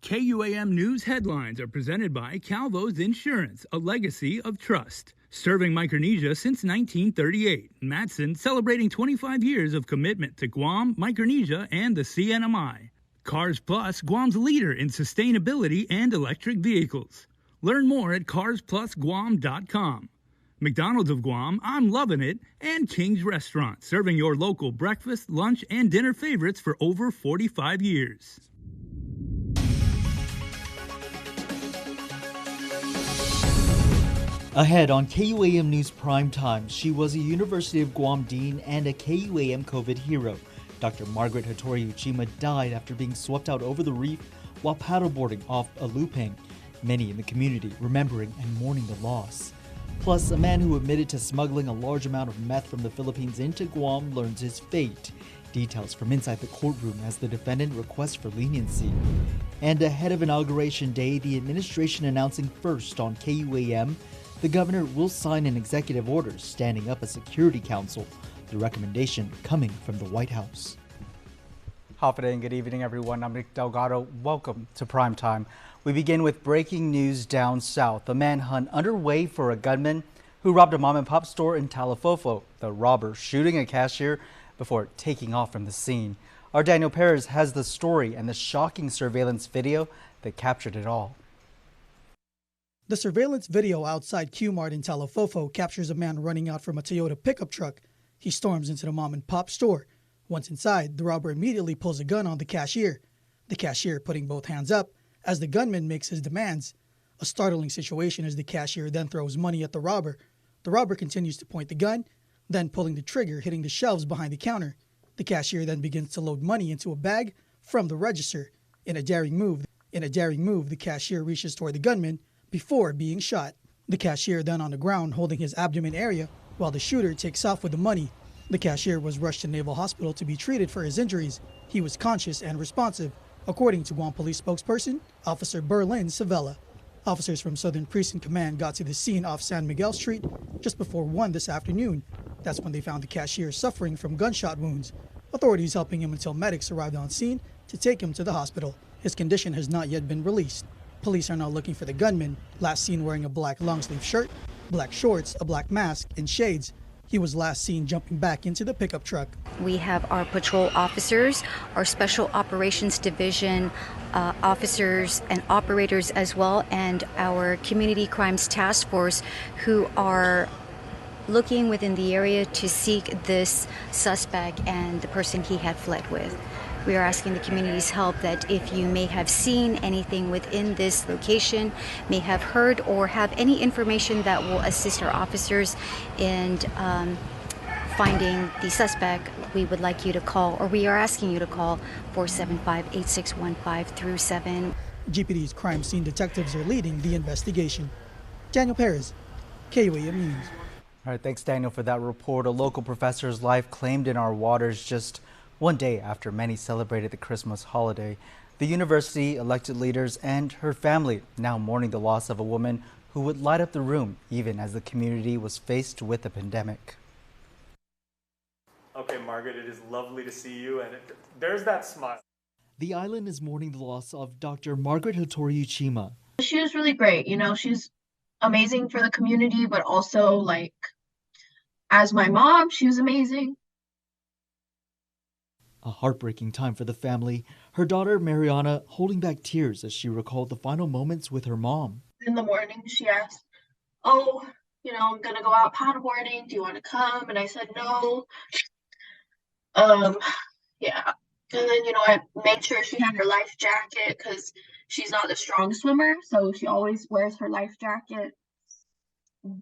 KUAM News headlines are presented by Calvo's Insurance, a legacy of trust. Serving Micronesia since 1938, Matson celebrating 25 years of commitment to Guam, Micronesia, and the CNMI. Cars Plus, Guam's leader in sustainability and electric vehicles. Learn more at carsplusguam.com. McDonald's of Guam, I'm loving it, and King's Restaurant, serving your local breakfast, lunch, and dinner favorites for over 45 years. Ahead on KUAM News Prime Time, she was a University of Guam Dean and a KUAM COVID hero. Dr. Margaret Hattori Uchima died after being swept out over the reef while paddleboarding off a looping. Many in the community remembering and mourning the loss. Plus, a man who admitted to smuggling a large amount of meth from the Philippines into Guam learns his fate. Details from inside the courtroom as the defendant requests for leniency. And ahead of Inauguration Day, the administration announcing first on KUAM, the governor will sign an executive order standing up a security council, the recommendation coming from the White House. Hafide and good evening, everyone. I'm Nick Delgado. Welcome to Primetime. We begin with breaking news down south. A manhunt underway for a gunman who robbed a mom-and-pop store in Talofofo. The robber shooting a cashier before taking off from the scene. Our Daniel Perez has the story and the shocking surveillance video that captured it all. The surveillance video outside Q-Mart in Talofofo captures a man running out from a Toyota pickup truck. He storms into the mom-and-pop store. Once inside, the robber immediately pulls a gun on the cashier putting both hands up as the gunman makes his demands. A startling situation as the cashier then throws money at the robber. The robber continues to point the gun, then pulling the trigger, hitting the shelves behind the counter. The cashier then begins to load money into a bag from the register. In a daring move, the cashier reaches toward the gunman before being shot. The cashier then on the ground holding his abdomen area while the shooter takes off with the money. The cashier was rushed to Naval Hospital to be treated for his injuries. He was conscious and responsive, according to Guam Police spokesperson, Officer Berlin Savella. Officers from Southern Precinct Command got to the scene off San Miguel Street just before 1 this afternoon. That's when they found the cashier suffering from gunshot wounds. Authorities helping him until medics arrived on scene to take him to the hospital. His condition has not yet been released. Police are now looking for the gunman, last seen wearing a black long-sleeve shirt, black shorts, a black mask, and shades. He was last seen jumping back into the pickup truck. We have our patrol officers, our Special Operations Division officers and operators as well, and our Community Crimes Task Force who are looking within the area to seek this suspect and the person he had fled with. We are asking the community's help that if you may have seen anything within this location, may have heard or have any information that will assist our officers in finding the suspect, we would like you to call, or we are asking you to call 475-8615 through 7. GPD's crime scene detectives are leading the investigation. Daniel Perez, KUAM News. All right, thanks, Daniel, for that report. A local professor's life claimed in our waters just 1 day after many celebrated the Christmas holiday. The university, elected leaders, and her family now mourning the loss of a woman who would light up the room even as the community was faced with a pandemic. Okay, Margaret, it is lovely to see you, and there's that smile. The island is mourning the loss of Dr. Margaret Hattori Uchima. She was really great. You know, she's amazing for the community, but also, like, as my mom, she was amazing. A heartbreaking time for the family. Her daughter, Mariana, holding back tears as she recalled the final moments with her mom. In the morning, she asked, "Oh, you know, I'm going to go out paddleboarding. Do you want to come?" And I said, "No." Yeah. And then, you know, I made sure she had her life jacket because she's not a strong swimmer. So she always wears her life jacket.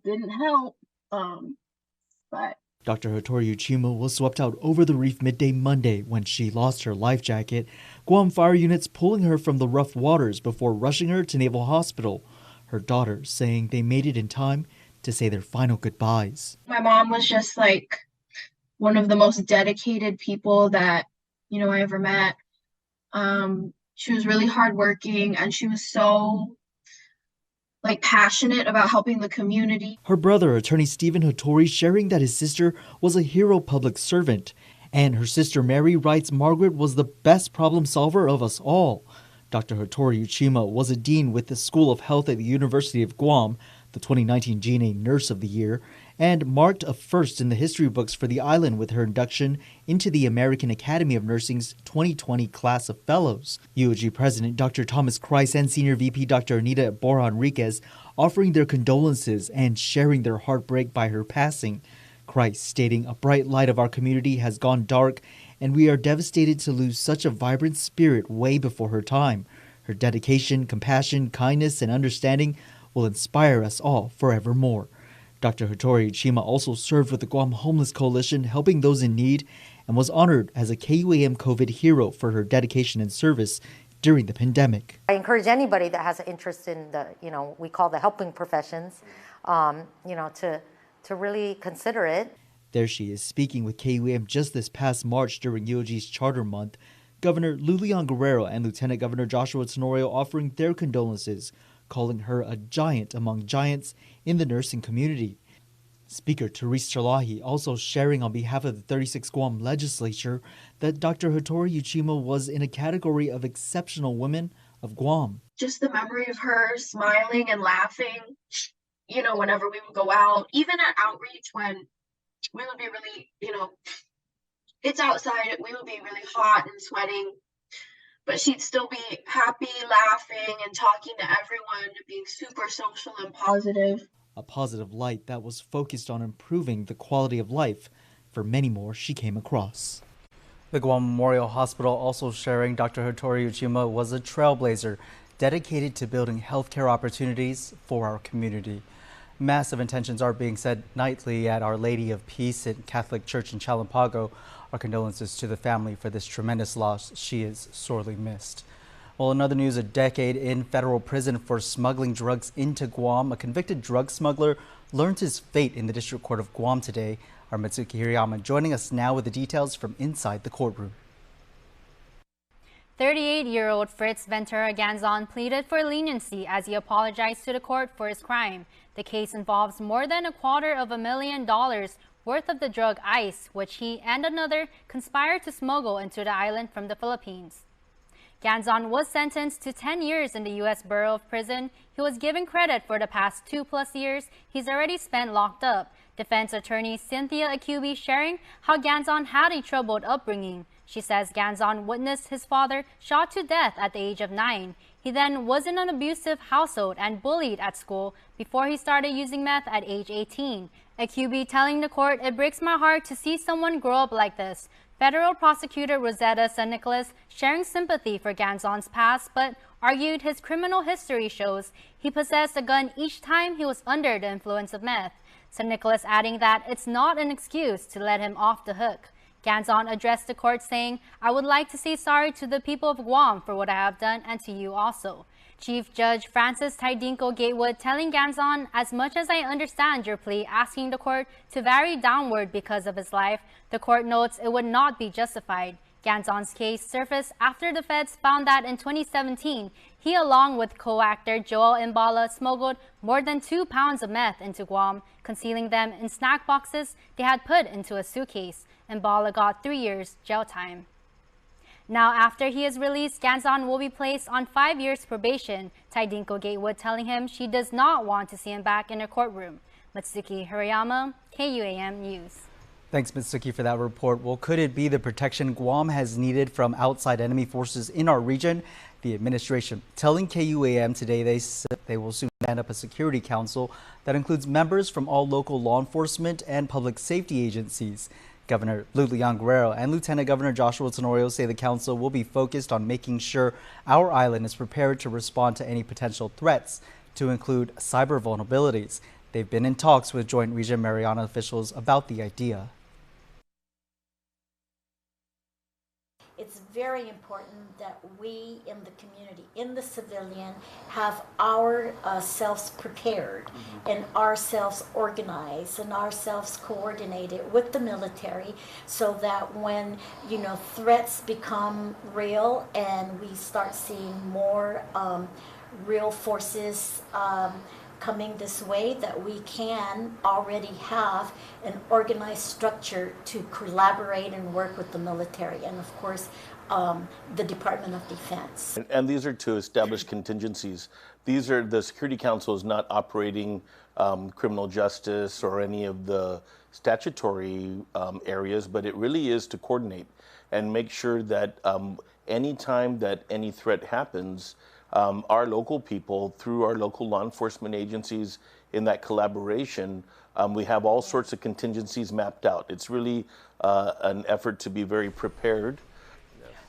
Didn't help. But Dr. Hattori Uchima was swept out over the reef midday Monday when she lost her life jacket. Guam fire units pulling her from the rough waters before rushing her to Naval Hospital. Her daughter saying they made it in time to say their final goodbyes. My mom was just like one of the most dedicated people that, you know, I ever met. She was really hardworking and she was so passionate about helping the community. Her brother, attorney Stephen Hattori, sharing that his sister was a hero public servant. And her sister Mary writes Margaret was the best problem solver of us all. Dr. Hattori Uchima was a dean with the School of Health at the University of Guam, the 2019 GNA Nurse of the Year, and marked a first in the history books for the island with her induction into the American Academy of Nursing's 2020 class of fellows. UOG President Dr. Thomas Christ and Senior VP Dr. Anita Borja Enriquez offering their condolences and sharing their heartbreak by her passing. Christ stating, "A bright light of our community has gone dark, and we are devastated to lose such a vibrant spirit way before her time. Her dedication, compassion, kindness, and understanding will inspire us all forevermore." Dr. Hattori Uchima also served with the Guam Homeless Coalition, helping those in need, and was honored as a KUAM COVID hero for her dedication and service during the pandemic. I encourage anybody that has an interest in the, we call the helping professions, to really consider it. There she is speaking with KUAM just this past March during UOG's Charter Month. Governor Lulian Guerrero and Lieutenant Governor Joshua Tenorio offering their condolences, calling her a giant among giants in the nursing community. Speaker Therese Chalahi also sharing on behalf of the 36 Guam Legislature that Dr. Hattori Uchima was in a category of exceptional women of Guam. Just the memory of her smiling and laughing, whenever we would go out, even at outreach when we would be really, it's outside, we would be really hot and sweating, but she'd still be happy, laughing, and talking to everyone, being super social and positive. A positive light that was focused on improving the quality of life for many more she came across. The Guam Memorial Hospital also sharing Dr. Hattori Uchima was a trailblazer dedicated to building healthcare opportunities for our community. Massive intentions are being said nightly at Our Lady of Peace at Catholic Church in Chalampago. Our condolences to the family for this tremendous loss. She is sorely missed. Well, in other news, a decade in federal prison for smuggling drugs into Guam. A convicted drug smuggler learned his fate in the District Court of Guam today. Our Mitsuki Hirayama joining us now with the details from inside the courtroom. 38-year-old Fritz Ventura Ganzon pleaded for leniency as he apologized to the court for his crime. The case involves more than $250,000 worth of the drug ice, which he and another conspired to smuggle into the island from the Philippines. Ganzon was sentenced to 10 years in the U.S. Bureau of Prison. He was given credit for the past 2+ years he's already spent locked up. Defense attorney Cynthia Acubi sharing how Ganzon had a troubled upbringing. She says Ganzon witnessed his father shot to death at the age of 9. He then was in an abusive household and bullied at school before he started using meth at age 18. Acubi telling the court, "It breaks my heart to see someone grow up like this." Federal prosecutor Rosetta San Nicolas sharing sympathy for Ganzon's past, but argued his criminal history shows he possessed a gun each time he was under the influence of meth. San Nicolas adding that it's not an excuse to let him off the hook. Ganzon addressed the court saying, "I would like to say sorry to the people of Guam for what I have done and to you also." Chief Judge Francis Tidinko Gatewood telling Ganzon, "As much as I understand your plea asking the court to vary downward because of his life, the court notes it would not be justified." Ganzon's case surfaced after the feds found that in 2017, he along with co-actor Joel Imbala smuggled more than 2 pounds of meth into Guam, concealing them in snack boxes they had put into a suitcase. Imbala got 3 years jail time. Now, after he is released, Ganzon will be placed on 5 years probation. Tidinko Gatewood telling him she does not want to see him back in her courtroom. Mitsuki Hirayama, KUAM News. Thanks, Mitsuki, for that report. Well, could it be the protection Guam has needed from outside enemy forces in our region? The administration telling KUAM today they said they will soon stand up a security council that includes members from all local law enforcement and public safety agencies. Governor Lulian Guerrero and Lieutenant Governor Joshua Tenorio say the council will be focused on making sure our island is prepared to respond to any potential threats, to include cyber vulnerabilities. They've been in talks with Joint Region Mariana officials about the idea. It's very important that we in the community, in the civilian, have ourselves prepared and ourselves organized and ourselves coordinated with the military, so that when threats become real and we start seeing more real forces coming this way, that we can already have an organized structure to collaborate and work with the military. And of course, the Department of Defense. And these are to establish contingencies. These are, the Security Council is not operating criminal justice or any of the statutory areas, but it really is to coordinate and make sure that any time that any threat happens, our local people, through our local law enforcement agencies, in that collaboration, we have all sorts of contingencies mapped out. It's really an effort to be very prepared.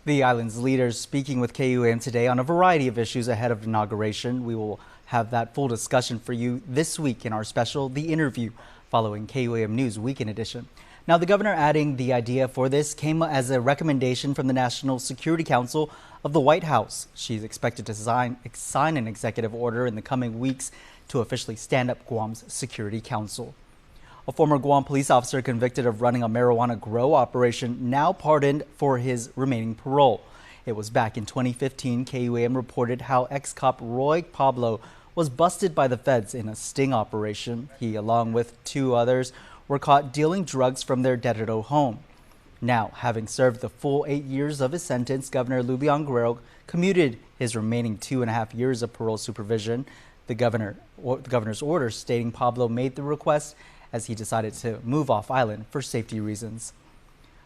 The island's leaders speaking with KUAM today on a variety of issues ahead of inauguration. We will have that full discussion for you this week in our special, The Interview, following KUAM News Weekend Edition. Now, the governor adding the idea for this came as a recommendation from the National Security Council of the White House. She's expected to sign an executive order in the coming weeks to officially stand up Guam's Security Council. A former Guam police officer convicted of running a marijuana grow operation now pardoned for his remaining parole. It was back in 2015, KUAM reported how ex-cop Roy Pablo was busted by the feds in a sting operation. He, along with 2 others, were caught dealing drugs from their Dededo home. Now, having served the full 8 years of his sentence, Governor Lubian Guerrero commuted his remaining 2.5 years of parole supervision. The governor's order stating Pablo made the request as he decided to move off island for safety reasons.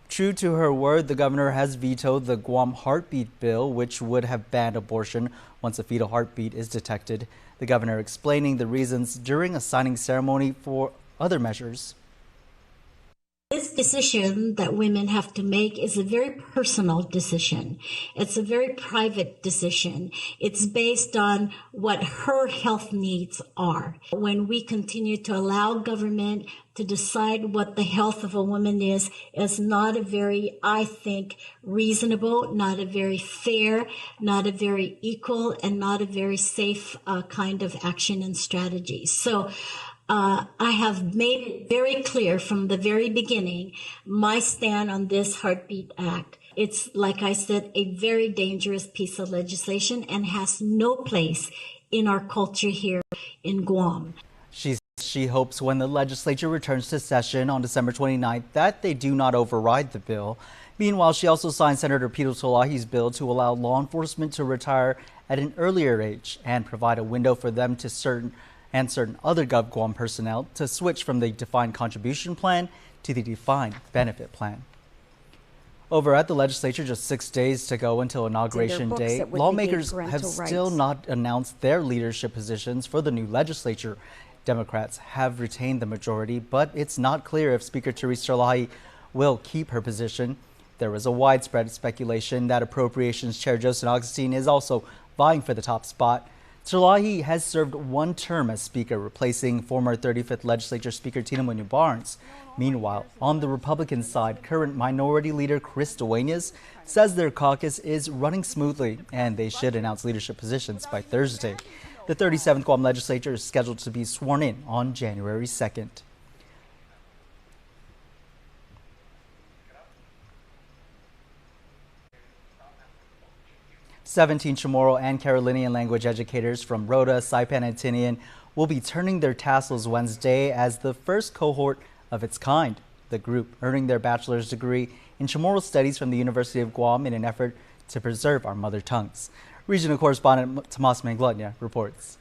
True to her word, the governor has vetoed the Guam heartbeat bill, which would have banned abortion once a fetal heartbeat is detected. The governor explaining the reasons during a signing ceremony for other measures. This decision that women have to make is a very personal decision. It's a very private decision. It's based on what her health needs are. When we continue to allow government to decide what the health of a woman is not a very, I think, reasonable, not a very fair, not a very equal, and not a very safe kind of action and strategy. So I have made it very clear from the very beginning my stand on this Heartbeat Act. It's, like I said, a very dangerous piece of legislation and has no place in our culture here in Guam. She hopes when the legislature returns to session on December 29th that they do not override the bill. Meanwhile, she also signed Senator Peter Tolahi's bill to allow law enforcement to retire at an earlier age and provide a window for them to certain other GovGuam personnel to switch from the defined contribution plan to the defined benefit plan. Over at the legislature, just 6 days to go until inauguration day, lawmakers have still not announced their leadership positions for the new legislature. Democrats have retained the majority, but it's not clear if Speaker Therese Tolahi will keep her position. There is a widespread speculation that Appropriations Chair Joseph Augustine is also vying for the top spot. Tolahi has served 1 term as Speaker, replacing former 35th Legislature Speaker Tina Munoz Barnes. Meanwhile, on the Republican side, current Minority Leader Chris Duenas says their caucus is running smoothly and they should announce leadership positions by Thursday. The 37th Guam Legislature is scheduled to be sworn in on January 2nd. "17 Chamorro and Carolinian language educators from Rhoda, Saipan, and Tinian will be turning their tassels Wednesday as the first cohort of its kind. The group earning their bachelor's degree in Chamorro Studies from the University of Guam in an effort to preserve our mother tongues. Regional correspondent Tomas Manglotnia reports.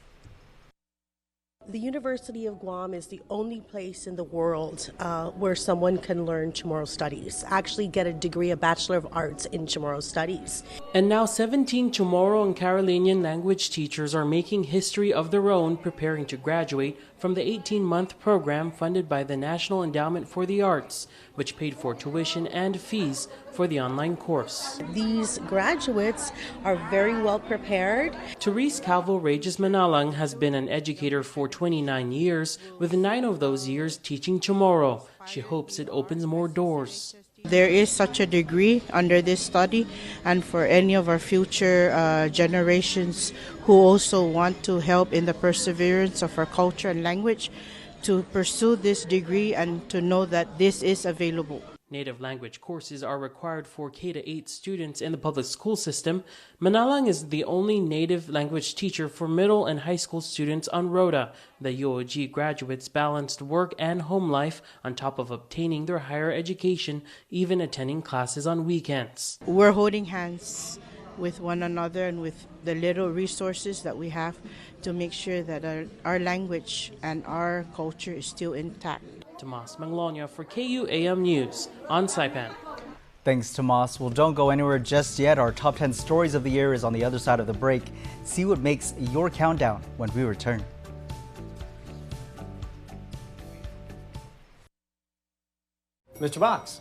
The University of Guam is the only place in the world where someone can learn Chamorro Studies, actually get a degree, a Bachelor of Arts in Chamorro Studies. And now 17 Chamorro and Carolinian language teachers are making history of their own, preparing to graduate from the 18-month program funded by the National Endowment for the Arts, which paid for tuition and fees for the online course. These graduates are very well prepared. Therese Calvo Regis Manalang has been an educator for 29 years, with 9 of those years teaching Chamorro. She hopes it opens more doors. There is such a degree under this study, and for any of our future generations who also want to help in the perseverance of our culture and language, to pursue this degree and to know that this is available. Native language courses are required for K-8 students in the public school system. Manalang is the only native language teacher for middle and high school students on Rhoda. The UOG graduates balanced work and home life on top of obtaining their higher education, even attending classes on weekends. We're holding hands with one another and with the little resources that we have to make sure that our language and our culture is still intact. Tomas Manglonia for KUAM News on Saipan. Thanks, Tomas. Well, don't go anywhere just yet. Our top 10 stories of the year is on the other side of the break. See what makes your countdown when we return. Mr. Box,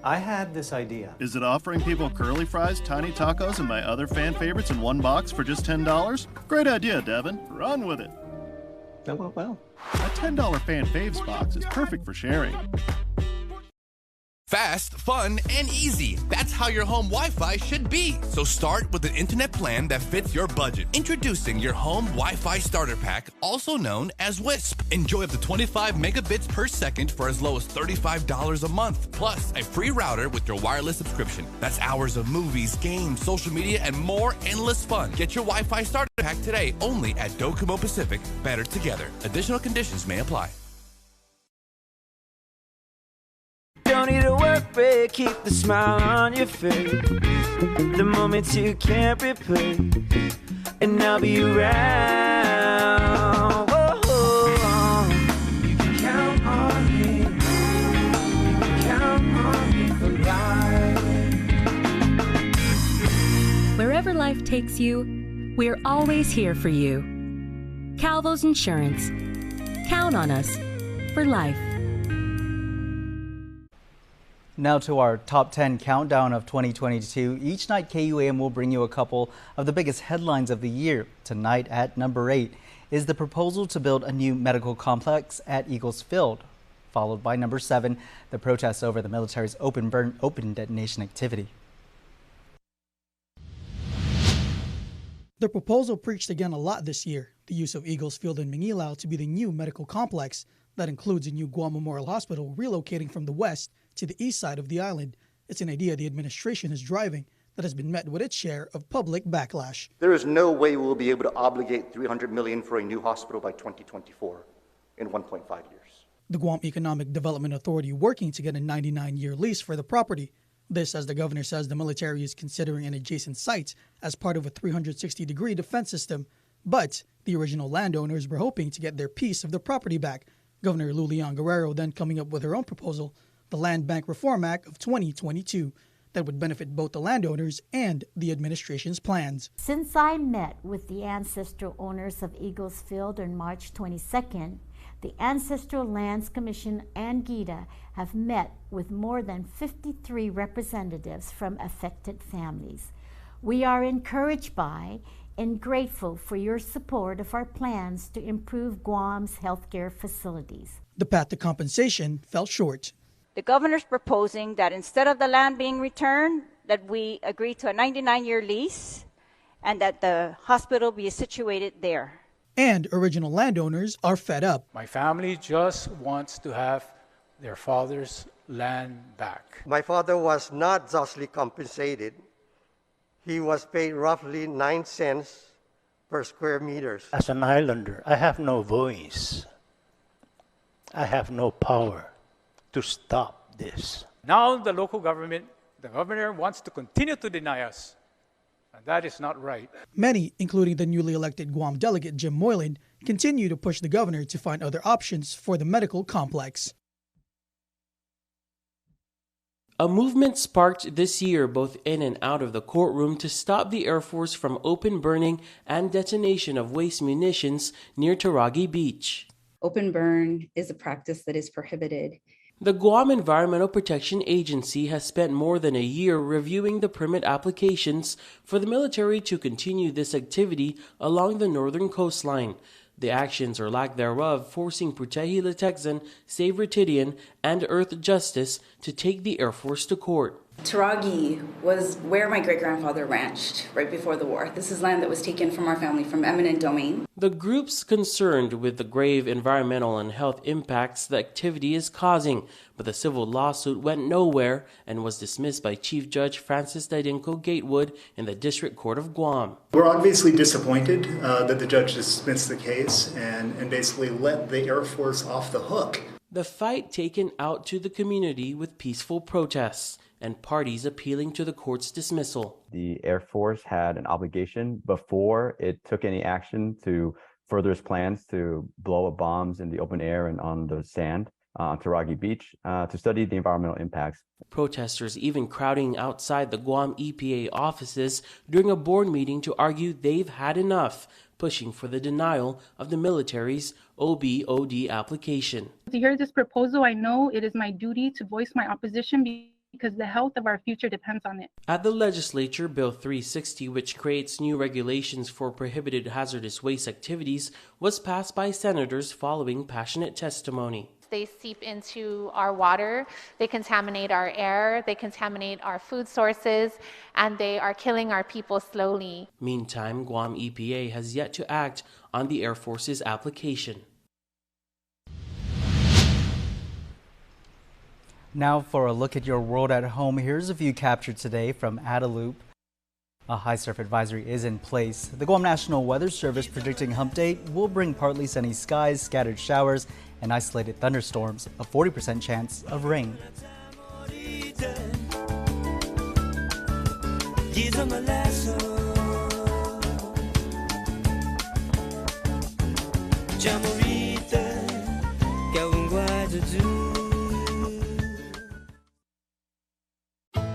I had this idea. Is it offering people curly fries, tiny tacos, and my other fan favorites in one box for just $10? Great idea, Devin. Run with it. Well. A $10 fan faves box is perfect for sharing. Fast, fun, and easy. That's how your home Wi-Fi should be. So start with an internet plan that fits your budget. Introducing your home Wi-Fi starter pack, also known as WISP. Enjoy up to 25 megabits per second for as low as $35 a month. Plus, a free router with your wireless subscription. That's hours of movies, games, social media, and more endless fun. Get your Wi-Fi starter pack today only at Docomo Pacific. Better together. Additional conditions may apply. Don't need a work break, keep the smile on your face. The moments you can't replace, and I'll be around. Whoa. You can count on me. You can count on me for life. Wherever life takes you, we're always here for you. Calvo's Insurance. Count on us for life. Now to our top 10 countdown of 2022. Each night, KUAM will bring you a couple of the biggest headlines of the year. Tonight at number 8 is the proposal to build a new medical complex at Eagles Field, followed by number 7, the protests over the military's open detonation activity. The proposal preached again a lot this year, the use of Eagles Field in Manilao to be the new medical complex that includes a new Guam Memorial Hospital relocating from the west to the east side of the island. It's an idea the administration is driving that has been met with its share of public backlash. There is no way we'll be able to obligate $300 million for a new hospital by 2024 in 1.5 years. The Guam Economic Development Authority working to get a 99-year lease for the property. This, as the governor says, the military is considering an adjacent site as part of a 360-degree defense system. But the original landowners were hoping to get their piece of the property back. Governor Lulian Guerrero then coming up with her own proposal, the Land Bank Reform Act of 2022, that would benefit both the landowners and the administration's plans. Since I met with the ancestral owners of Eagles Field on March 22nd, the Ancestral Lands Commission and GIDA have met with more than 53 representatives from affected families. We are encouraged by and grateful for your support of our plans to improve Guam's healthcare facilities. The path to compensation fell short. The governor's proposing that instead of the land being returned, that we agree to a 99-year lease and that the hospital be situated there. And original landowners are fed up. My family just wants to have their father's land back. My father was not justly compensated. He was paid roughly 9 cents per square meter. As an islander, I have no voice. I have no power to stop this. Now the local government, the governor wants to continue to deny us. And that is not right. Many, including the newly elected Guam delegate Jim Moylan, continue to push the governor to find other options for the medical complex. A movement sparked this year both in and out of the courtroom to stop the Air Force from open burning and detonation of waste munitions near Taragi Beach. Open burn is a practice that is prohibited. The Guam Environmental Protection Agency has spent more than a year reviewing the permit applications for the military to continue this activity along the northern coastline. The actions or lack thereof forcing Putehi Litexan, Save Retidian, and Earth Justice to take the Air Force to court. Taragi was where my great-grandfather ranched right before the war. This is land that was taken from our family from eminent domain. The groups concerned with the grave environmental and health impacts the activity is causing, but the civil lawsuit went nowhere and was dismissed by Chief Judge Francis Didinco Gatewood in the District Court of Guam. We're obviously disappointed that the judge dismissed the case and basically let the Air Force off the hook. The fight taken out to the community with peaceful protests and parties appealing to the court's dismissal. The Air Force had an obligation before it took any action to further its plans to blow up bombs in the open air and on the sand on Taragi Beach to study the environmental impacts. Protesters even crowding outside the Guam EPA offices during a board meeting to argue they've had enough, pushing for the denial of the military's OBOD application. To hear this proposal, I know it is my duty to voice my opposition because the health of our future depends on it. At the Legislature, Bill 360, which creates new regulations for prohibited hazardous waste activities, was passed by senators following passionate testimony. They seep into our water, they contaminate our air, they contaminate our food sources, and they are killing our people slowly. Meantime, Guam EPA has yet to act on the Air Force's application. Now for a look at your world at home, here's a view captured today from Adaloop. A high surf advisory is in place. The Guam National Weather Service predicting hump day will bring partly sunny skies, scattered showers, and isolated thunderstorms, a 40% chance of rain.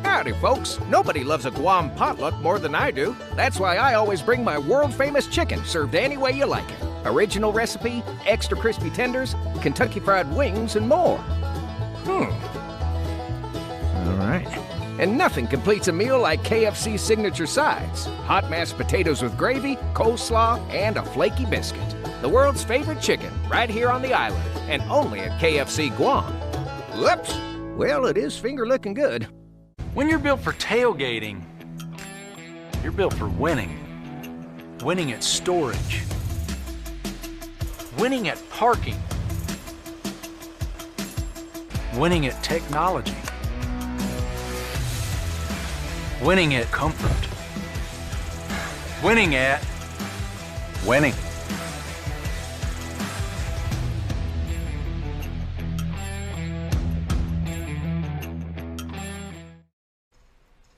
Howdy, folks. Nobody loves a Guam potluck more than I do. That's why I always bring my world-famous chicken, served any way you like it. Original recipe, extra crispy tenders, Kentucky Fried Wings, and more. All right. And nothing completes a meal like KFC's signature sides. Hot mashed potatoes with gravy, coleslaw, and a flaky biscuit. The world's favorite chicken, right here on the island, and only at KFC Guam. Whoops! Well, it is finger-looking good. When you're built for tailgating, you're built for winning. Winning at storage. Winning at parking. Winning at technology. Winning at comfort. Winning at winning.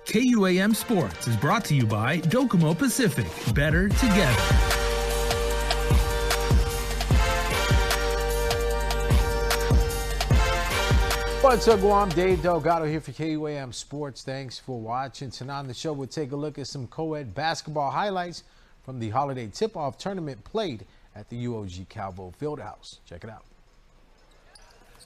KUAM Sports is brought to you by Docomo Pacific. Better together. What's up, Guam? Dave Delgado here for KUAM Sports. Thanks for watching. Tonight on the show, we'll take a look at some co-ed basketball highlights from the holiday tip-off tournament played at the UOG Calvo Fieldhouse. Check it out.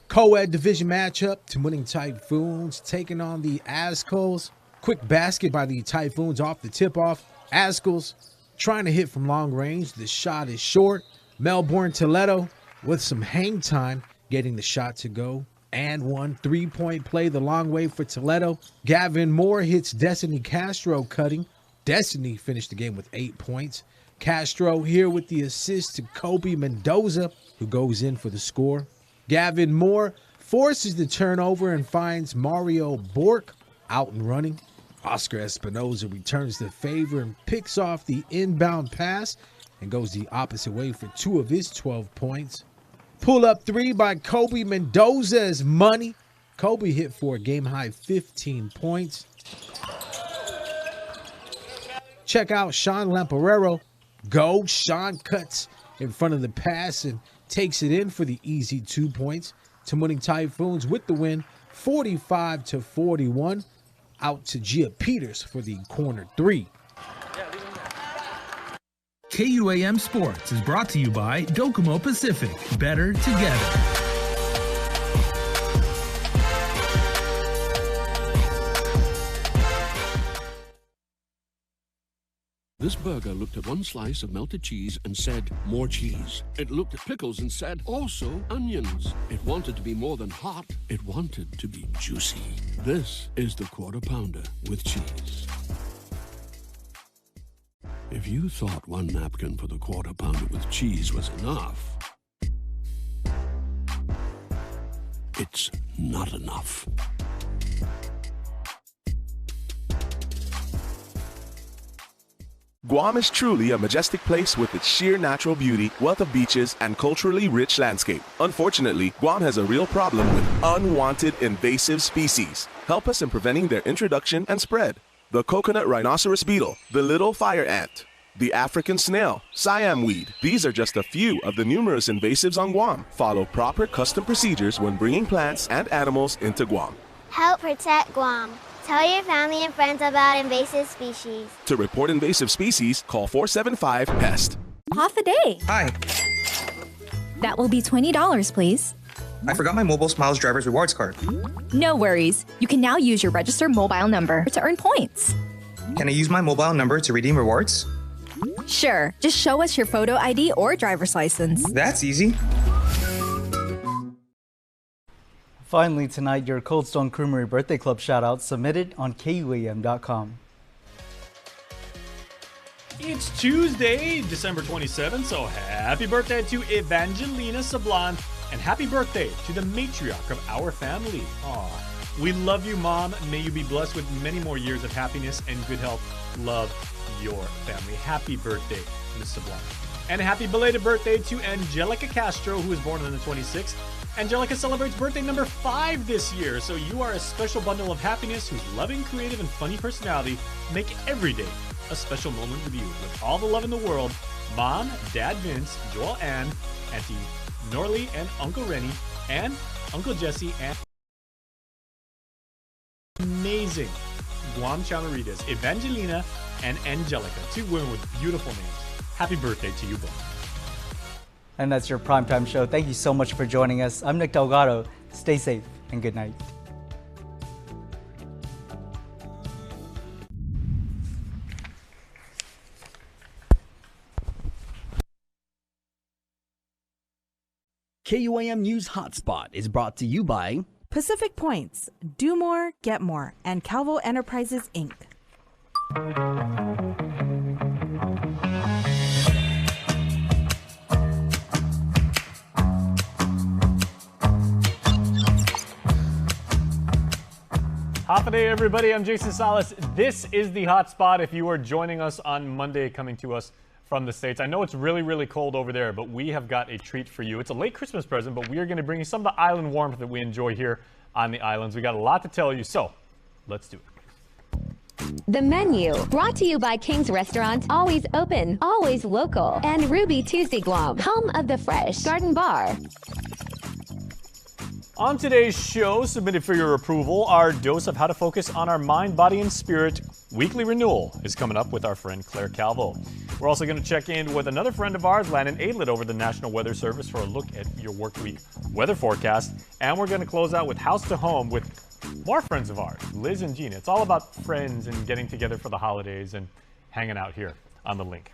Co-ed division matchup, Winning Typhoons taking on the Ascals. Quick basket by the Typhoons off the tip-off. Ascals trying to hit from long range. The shot is short. Melbourne Toledo with some hang time getting the shot to go. And one three-point play the long way for Toledo. Gavin Moore hits Destiny Castro cutting. Destiny finished the game with 8 points. Castro here with the assist to Kobe Mendoza, who goes in for the score. Gavin Moore forces the turnover and finds Mario Bork out and running. Oscar Espinoza returns the favor and picks off the inbound pass and goes the opposite way for 2 of his 12 points. Pull-up three by Kobe Mendoza is money. Kobe hit for a game-high 15 points. Check out Sean Lamparero. Go. Sean cuts in front of the pass and takes it in for the easy 2 points. Winning Typhoons with the win, 45-41. Out to Gia Peters for the corner three. KUAM Sports is brought to you by Docomo Pacific. Better together. This burger looked at one slice of melted cheese and said, more cheese. It looked at pickles and said, also onions. It wanted to be more than hot. It wanted to be juicy. This is the Quarter Pounder with cheese. If you thought one napkin for the Quarter Pounder with cheese was enough, it's not enough. Guam is truly a majestic place with its sheer natural beauty, wealth of beaches, and culturally rich landscape. Unfortunately, Guam has a real problem with unwanted invasive species. Help us in preventing their introduction and spread. The coconut rhinoceros beetle, the little fire ant, the African snail, Siam weed. These are just a few of the numerous invasives on Guam. Follow proper custom procedures when bringing plants and animals into Guam. Help protect Guam. Tell your family and friends about invasive species. To report invasive species, call 475-PEST. Half a day. Hi. That will be $20, please. I forgot my Mobile Smiles driver's rewards card. No worries. You can now use your registered mobile number to earn points. Can I use my mobile number to redeem rewards? Sure. Just show us your photo ID or driver's license. That's easy. Finally tonight, your Cold Stone Creamery Birthday Club shout-out submitted on KUAM.com. It's Tuesday, December 27th, so happy birthday to Evangelina Sablan, and happy birthday to the matriarch of our family. Aw, we love you, Mom. May you be blessed with many more years of happiness and good health. Love your family. Happy birthday, Miss Sablan. And a happy belated birthday to Angelica Castro, who was born on the 26th. Angelica celebrates birthday number 5 this year, so you are a special bundle of happiness whose loving, creative, and funny personality make every day a special moment with you. With all the love in the world, Mom, Dad Vince, Joel Ann, Auntie Norley, and Uncle Rennie, and Uncle Jesse, and amazing Guam Chamorritas, Evangelina and Angelica, 2 women with beautiful names. Happy birthday to you both. And that's your Primetime Show. Thank you so much for joining us. I'm Nick Delgado. Stay safe and good night. KUAM News Hotspot is brought to you by Pacific Points, Do More, Get More, and Calvo Enterprises, Inc. Half a day, everybody. I'm Jason Salas. This is the Hotspot. If you are joining us on Monday, coming to us from the States, I know it's really, really cold over there, but we have got a treat for you. It's a late Christmas present, but we are going to bring you some of the island warmth that we enjoy here on the islands. We got a lot to tell you, so let's do it. The menu, brought to you by King's Restaurant, always open, always local, and Ruby Tuesday Guam, home of the fresh garden bar. On today's show, submitted for your approval, our dose of how to focus on our mind, body, and spirit weekly renewal is coming up with our friend Claire Calvo. We're also going to check in with another friend of ours, Landon Aidlet, over the National Weather Service for a look at your work week weather forecast. And we're going to close out with House to Home with more friends of ours, Liz and Gina. It's all about friends and getting together for the holidays and hanging out here on the link.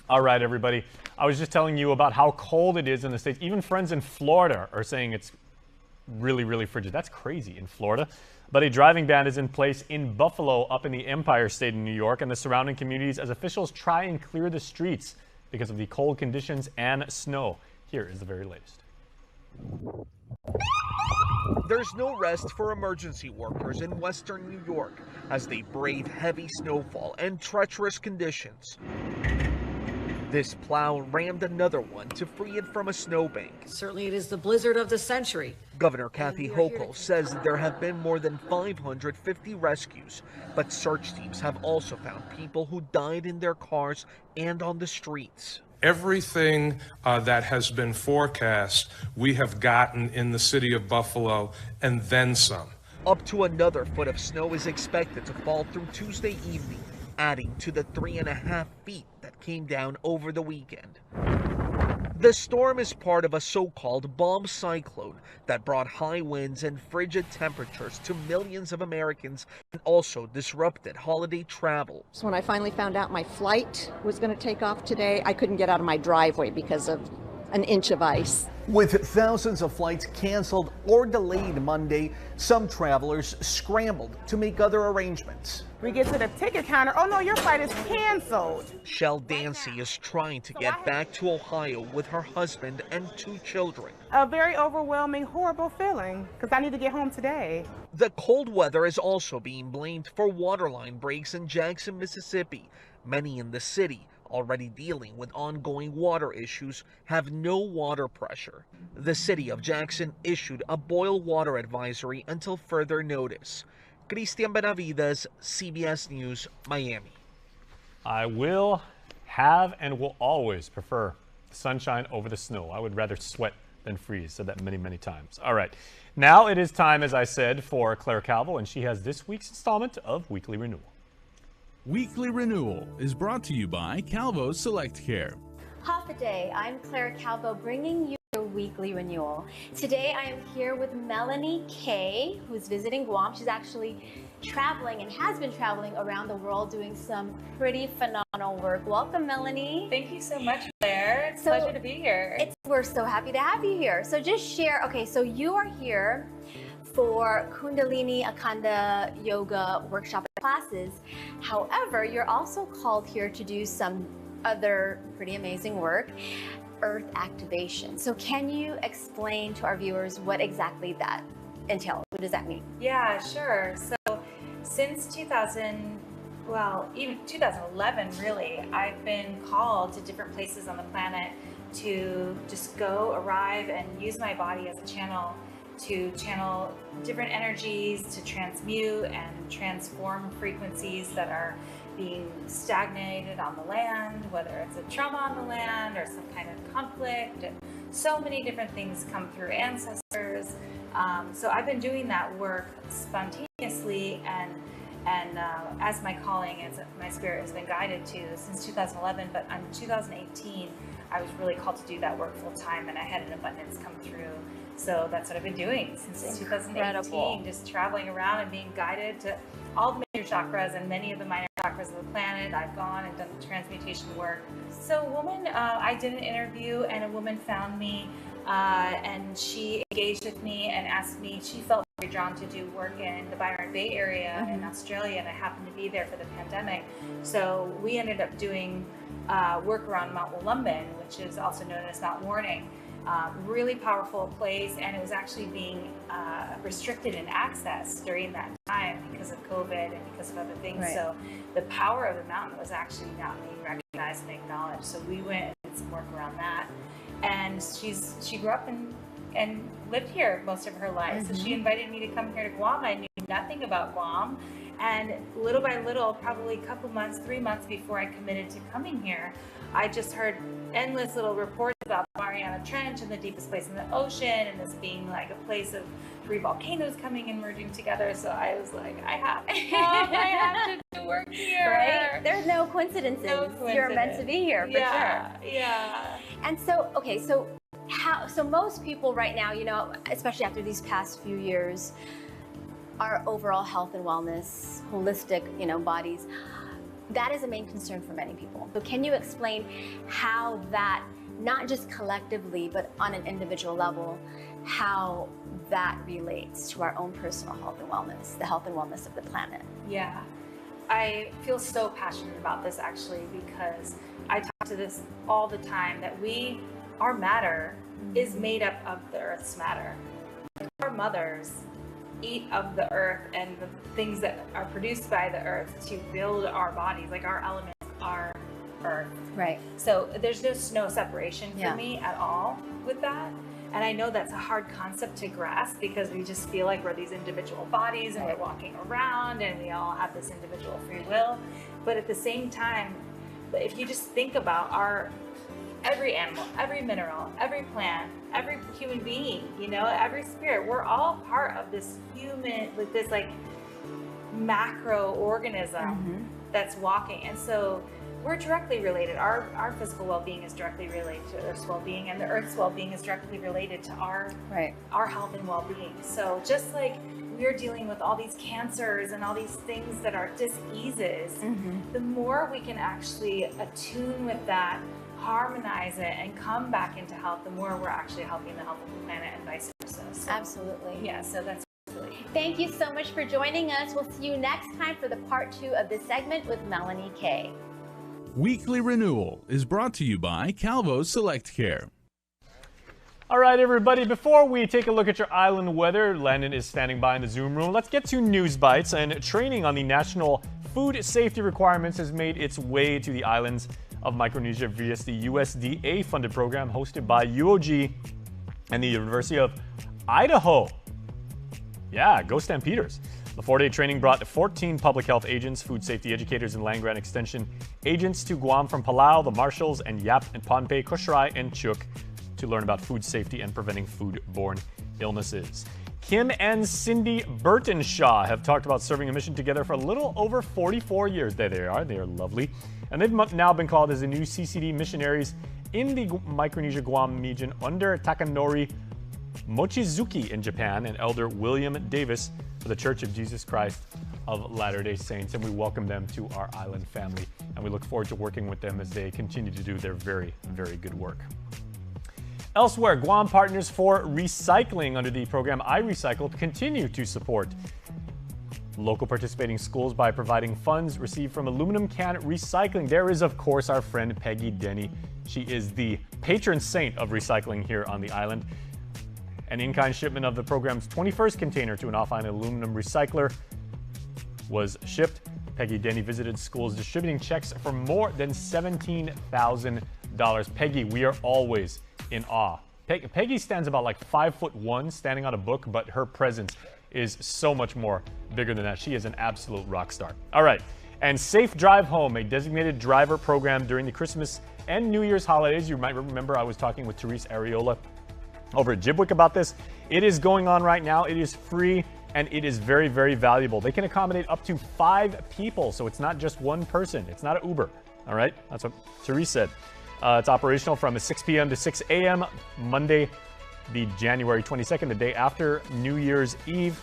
All right, everybody. I was just telling you about how cold it is in the States. Even friends in Florida are saying it's really, really frigid. That's crazy in Florida. But a driving ban is in place in Buffalo, up in the Empire State in New York, and the surrounding communities as officials try and clear the streets because of the cold conditions and snow. Here is the very latest. There's no rest for emergency workers in western New York as they brave heavy snowfall and treacherous conditions. This plow rammed another one to free it from a snowbank. Certainly it is the blizzard of the century. Governor Kathy Hochul says there have been more than 550 rescues, but search teams have also found people who died in their cars and on the streets. Everything that has been forecast, we have gotten in the city of Buffalo and then some. Up to another foot of snow is expected to fall through Tuesday evening, adding to the 3.5 feet that came down over the weekend. The storm is part of a so-called bomb cyclone that brought high winds and frigid temperatures to millions of Americans and also disrupted holiday travel. So when I finally found out my flight was going to take off today, I couldn't get out of my driveway because of an inch of ice. With thousands of flights canceled or delayed Monday, some travelers scrambled to make other arrangements. We get to the ticket counter, oh no, your flight is canceled. Shell Dancy is trying to get back to Ohio with her husband and 2 children. A very overwhelming, horrible feeling, because I need to get home today. The cold weather is also being blamed for waterline breaks in Jackson, Mississippi. Many in the city, already dealing with ongoing water issues, have no water pressure. The city of Jackson issued a boil water advisory until further notice. Christian Benavides, CBS News, Miami. I will have and will always prefer sunshine over the snow. I would rather sweat than freeze. Said that many, many times. All right. Now it is time, as I said, for Claire Calvo, and she has this week's installment of Weekly Renewal. Weekly Renewal is brought to you by Calvo Select Care. Half a day, I'm Claire Calvo bringing you your weekly renewal. Today I am here with Melanie Kay, who's visiting Guam. She's actually traveling and has been traveling around the world doing some pretty phenomenal work. Welcome, Melanie. Thank you so much, Claire. It's a pleasure to be here. We're so happy to have you here. So just share, okay, so you are here for Kundalini Akanda Yoga workshop classes. However, you're also called here to do some other pretty amazing work, earth activation. So can you explain to our viewers what exactly that entails? What does that mean? Yeah, sure. So since even 2011, really, I've been called to different places on the planet to just go, arrive, and use my body as a channel to channel different energies, to transmute and transform frequencies that are being stagnated on the land, whether it's a trauma on the land or some kind of conflict. And so many different things come through ancestors. So I've been doing that work spontaneously and as my calling, as my spirit has been guided to since 2011. But in 2018, I was really called to do that work full time, and I had an abundance come through. So that's what I've been doing since 2018, just traveling around and being guided to all the major chakras and many of the minor chakras of the planet. I've gone and done the transmutation work. So a woman, I did an interview and a woman found me and she engaged with me and asked me, she felt very drawn to do work in the Byron Bay area in Australia, and I happened to be there for the pandemic. So we ended up doing work around Mount Wollumbin, which is also known as Mount Warning. Really powerful place, and it was actually being restricted in access during that time because of COVID and because of other things. Right. So the power of the mountain was actually not being recognized and acknowledged. So we went and did some work around that. And she grew up and lived here most of her life. So she invited me to come here to Guam. I knew nothing about Guam. And little by little, probably a couple months, 3 months before I committed to coming here, I just heard endless little reports about the Mariana Trench and the deepest place in the ocean, and this being like a place of 3 volcanoes coming and merging together. So I was like, I have to do work here. Right? There's no coincidences. You're meant to be here for sure. Yeah. And so, okay, so most people right now, you know, especially after these past few years, our overall health and wellness, holistic, you know, bodies, that is a main concern for many people. So can you explain how that, not just collectively, but on an individual level, how that relates to our own personal health and wellness, the health and wellness of the planet? Yeah, I feel so passionate about this actually, because I talk to this all the time, that our matter is made up of the Earth's matter. Our mothers eat of the earth and the things that are produced by the earth to build our bodies, like our elements are earth. Right. So there's just no separation for me at all with that. And I know that's a hard concept to grasp, because we just feel like we're these individual bodies and we're walking around and we all have this individual free will. But at the same time, if you just think about every animal, every mineral, every plant, every human being, you know, every spirit, we're all part of this human, with this like macro organism that's walking. And so we're directly related. Our physical well-being is directly related to Earth's well-being, and the Earth's well-being is directly related to our health and well-being. So just like we're dealing with all these cancers and all these things that are diseases, the more we can actually attune with that, harmonize it, and come back into health, the more we're actually helping the health of the planet and vice versa. So, absolutely. Yeah, so that's Thank you so much for joining us. We'll see you next time for the part 2 of this segment with Melanie Kay. Weekly Renewal is brought to you by Calvo Select Care. All right, everybody, before we take a look at your island weather, Landon is standing by in the Zoom room. Let's get to News Bites. And training on the national food safety requirements has made its way to the islands of Micronesia via the USDA-funded program hosted by UOG and the University of Idaho. Yeah, go Stampeders. The 4-day training brought 14 public health agents, food safety educators, and land grant extension agents to Guam from Palau, the Marshalls, and Yap and Pohnpei, Kosrae, and Chuuk to learn about food safety and preventing foodborne illnesses. Kim and Cindy Burtonshaw have talked about serving a mission together for a little over 44 years. There they are. They are lovely. And they've now been called as the new CCD missionaries in the Micronesia Guam region under Takanori Mochizuki in Japan and Elder William Davis for the Church of Jesus Christ of Latter-day Saints. And we welcome them to our island family. And we look forward to working with them as they continue to do their very, very good work. Elsewhere, Guam Partners for Recycling under the program iRecycled continue to support local participating schools by providing funds received from aluminum can recycling. There is, of course, our friend Peggy Denny. She is the patron saint of recycling here on the island. An in-kind shipment of the program's 21st container to an off-island aluminum recycler was shipped. Peggy Denny visited schools distributing checks for more than $17,000. Peggy, we are always in awe. Peggy stands about like 5'1" standing on a book, but her presence is so much more bigger than that. She is an absolute rock star. All right, and Safe Drive Home, a designated driver program during the Christmas and New Year's holidays. You might remember I was talking with Therese Areola over at Jibwick about this. It is going on right now. It is free and it is very, very valuable. They can accommodate up to 5 people, so it's not just one person. It's not an Uber. All right, that's what Therese said. It's operational from 6 p.m. to 6 a.m. Monday, the January 22nd, the day after New Year's Eve,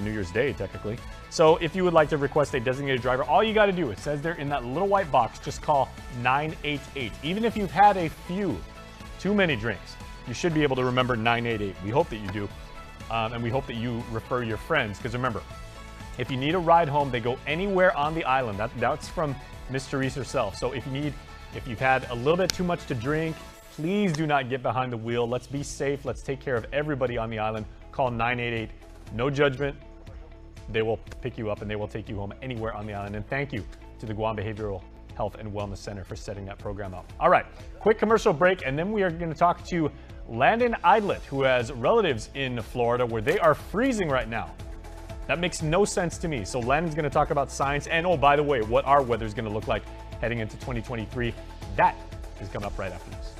New Year's Day, technically. So if you would like to request a designated driver, all you got to do, it says there in that little white box, just call 988. Even if you've had a few too many drinks, you should be able to remember 988. We hope that you do, and we hope that you refer your friends, because remember, if you need a ride home, they go anywhere on the island. That's from Miss Therese herself. So if you've had a little bit too much to drink, please do not get behind the wheel. Let's be safe. Let's take care of everybody on the island. Call 988. No judgment. They will pick you up and they will take you home anywhere on the island. And thank you to the Guam Behavioral Health and Wellness Center for setting that program up. All right, quick commercial break, and then we are going to talk to Landon Idlet, who has relatives in Florida where they are freezing right now. That makes no sense to me. So Landon's going to talk about science and, oh, by the way, what our weather is going to look like heading into 2023. That is coming up right after this.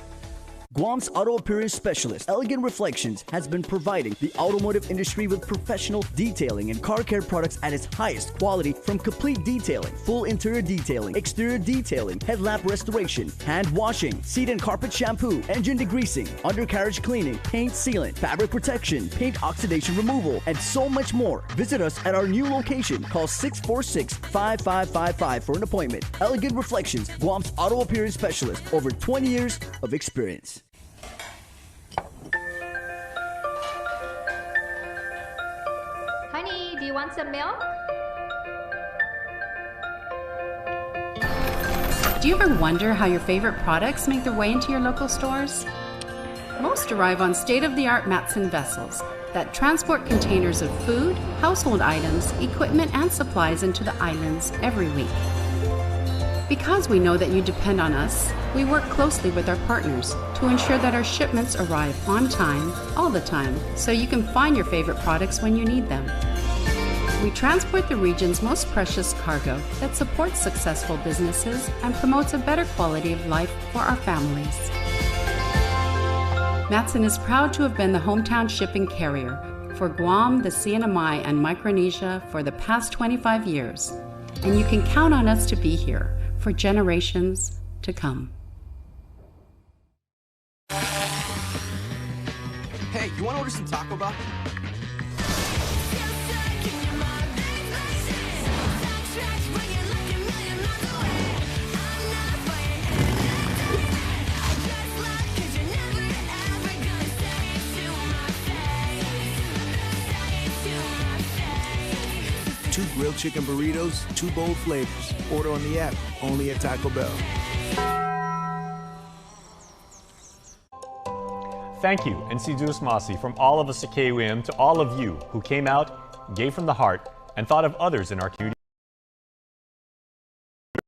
Guam's auto appearance specialist, Elegant Reflections, has been providing the automotive industry with professional detailing and car care products at its highest quality, from complete detailing, full interior detailing, exterior detailing, headlamp restoration, hand washing, seat and carpet shampoo, engine degreasing, undercarriage cleaning, paint sealant, fabric protection, paint oxidation removal, and so much more. Visit us at our new location. Call 646-5555 for an appointment. Elegant Reflections, Guam's auto appearance specialist, over 20 years of experience. Honey, do you want some milk? Do you ever wonder how your favorite products make their way into your local stores? Most arrive on state-of-the-art Matson vessels that transport containers of food, household items, equipment, and supplies into the islands every week. Because we know that you depend on us, we work closely with our partners to ensure that our shipments arrive on time, all the time, so you can find your favorite products when you need them. We transport the region's most precious cargo that supports successful businesses and promotes a better quality of life for our families. Matson is proud to have been the hometown shipping carrier for Guam, the CNMI, and Micronesia for the past 25 years, and you can count on us to be here for generations to come. Hey, you want to order some Taco Bell? Two grilled chicken burritos, two bold flavors. Order on the app, only at Taco Bell. Thank you, Nsidus Masi, from all of us at KUAM, to all of you who came out, gave from the heart, and thought of others in our community.